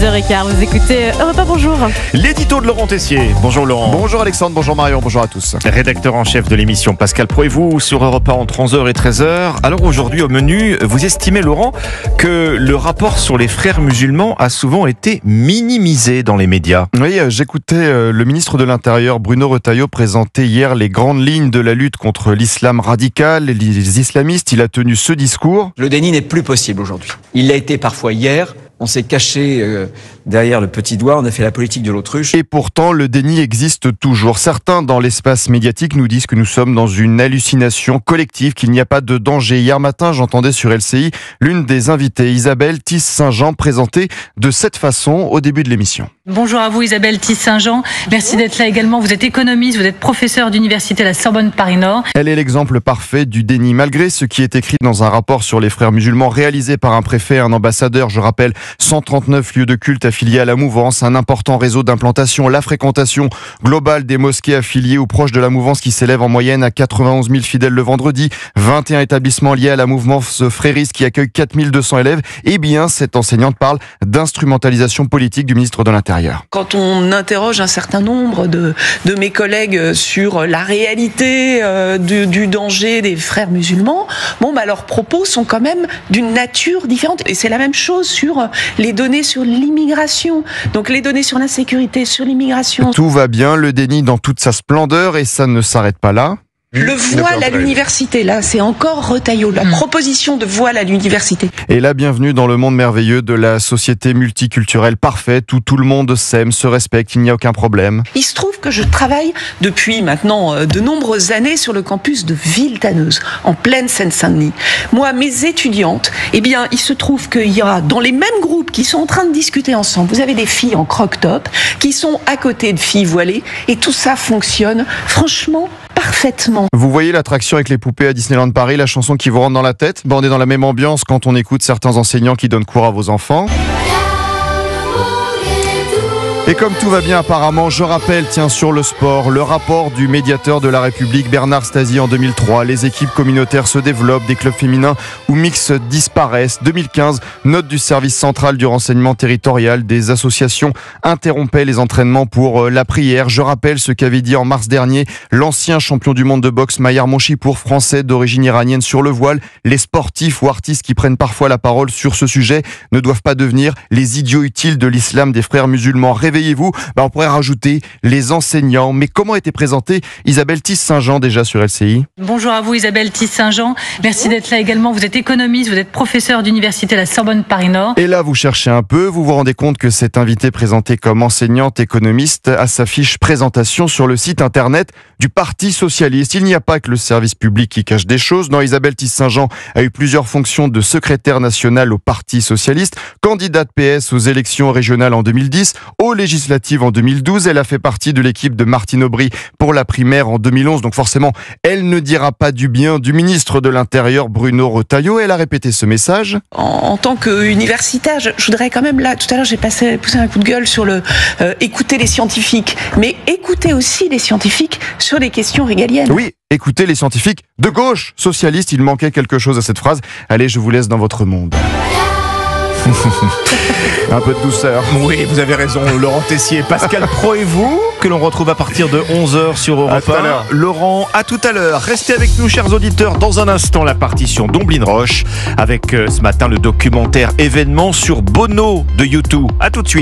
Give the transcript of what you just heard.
6h15. Vous écoutez Europe 1, bonjour. L'édito de Laurent Tessier. Bonjour Laurent. Bonjour Alexandre, bonjour Marion, bonjour à tous. Rédacteur en chef de l'émission Pascal Pro et vous sur Europe 1 entre 11h et 13h. Alors aujourd'hui au menu, vous estimez Laurent que le rapport sur les frères musulmans a souvent été minimisé dans les médias. Oui, j'écoutais le ministre de l'Intérieur Bruno Retailleau présenter hier les grandes lignes de la lutte contre l'islam radical, les islamistes. Il a tenu ce discours. Le déni n'est plus possible aujourd'hui. Il l'a été parfois hier. On s'est caché derrière le petit doigt, on a fait la politique de l'autruche. Et pourtant, le déni existe toujours. Certains dans l'espace médiatique nous disent que nous sommes dans une hallucination collective, qu'il n'y a pas de danger. Hier matin, j'entendais sur LCI l'une des invitées, Isabelle Tisse-Saint-Jean, présentée de cette façon au début de l'émission. Bonjour à vous Isabelle Tisse-Saint-Jean, merci d'être là également. Vous êtes économiste, vous êtes professeur d'université à la Sorbonne Paris-Nord. Elle est l'exemple parfait du déni, malgré ce qui est écrit dans un rapport sur les frères musulmans réalisé par un préfet et un ambassadeur. Je rappelle 139 lieux de culte affiliés à la mouvance, un important réseau d'implantation, la fréquentation globale des mosquées affiliées ou proches de la mouvance qui s'élève en moyenne à 91 000 fidèles le vendredi, 21 établissements liés à la mouvance frériste qui accueille 4200 élèves. Et bien, cette enseignante parle d'instrumentalisation politique du ministre de l'Intérieur. Quand on interroge un certain nombre de mes collègues sur la réalité du danger des frères musulmans, leurs propos sont quand même d'une nature différente. Et c'est la même chose sur les données sur l'immigration. Donc les données sur l'insécurité, sur l'immigration. Tout va bien, le déni dans toute sa splendeur et ça ne s'arrête pas là. Le voile à l'université, là, c'est encore Retailleau, la proposition de voile à l'université. Et la bienvenue dans le monde merveilleux de la société multiculturelle parfaite où tout le monde s'aime, se respecte, il n'y a aucun problème. Il se trouve que je travaille depuis maintenant de nombreuses années sur le campus de Villetaneuse, en pleine Seine-Saint-Denis. Moi, mes étudiantes, il se trouve qu'il y a dans les mêmes groupes qui sont en train de discuter ensemble, vous avez des filles en croque-top qui sont à côté de filles voilées et tout ça fonctionne franchement parfaitement. Vous voyez l'attraction avec les poupées à Disneyland Paris, la chanson qui vous rentre dans la tête? On est dans la même ambiance quand on écoute certains enseignants qui donnent cours à vos enfants. Et comme tout va bien apparemment, je rappelle, sur le sport, le rapport du médiateur de la République Bernard Stasi en 2003. Les équipes communautaires se développent, des clubs féminins ou mixtes disparaissent. 2015, note du service central du renseignement territorial, des associations interrompaient les entraînements pour la prière. Je rappelle ce qu'avait dit en mars dernier l'ancien champion du monde de boxe Mayar Monchipour, français d'origine iranienne, sur le voile. Les sportifs ou artistes qui prennent parfois la parole sur ce sujet ne doivent pas devenir les idiots utiles de l'islam des frères musulmans. Réveillez-vous, on pourrait rajouter les enseignants. Mais comment était présentée Isabelle Tisse-Saint-Jean déjà sur LCI? Bonjour à vous Isabelle Tisse-Saint-Jean, merci d'être là également. Vous êtes économiste, vous êtes professeur d'université à la Sorbonne Paris-Nord. Et là, vous cherchez un peu, vous vous rendez compte que cette invitée présentée comme enseignante économiste a sa fiche présentation sur le site internet du Parti Socialiste. Il n'y a pas que le service public qui cache des choses. Non, Isabelle Tisse-Saint-Jean a eu plusieurs fonctions de secrétaire nationale au Parti Socialiste, candidate PS aux élections régionales en 2010, aux législatives en 2012. Elle a fait partie de l'équipe de Martine Aubry pour la primaire en 2011. Donc forcément, elle ne dira pas du bien du ministre de l'Intérieur Bruno Retailleau. Elle a répété ce message. En tant qu'universitaire, je voudrais quand même, là, tout à l'heure, j'ai poussé un coup de gueule sur le écouter les scientifiques, mais écouter aussi les scientifiques sur les questions régaliennes. Oui, écoutez les scientifiques de gauche, socialistes. Il manquait quelque chose à cette phrase. Allez, je vous laisse dans votre monde. Un peu de douceur. Oui, vous avez raison, Laurent Tessier. Pascal Pro et vous, que l'on retrouve à partir de 11h sur Europe 1. Laurent, à tout à l'heure. Restez avec nous, chers auditeurs. Dans un instant, la partition d'Omblin Roche avec ce matin le documentaire événement sur Bono de U2. À tout de suite.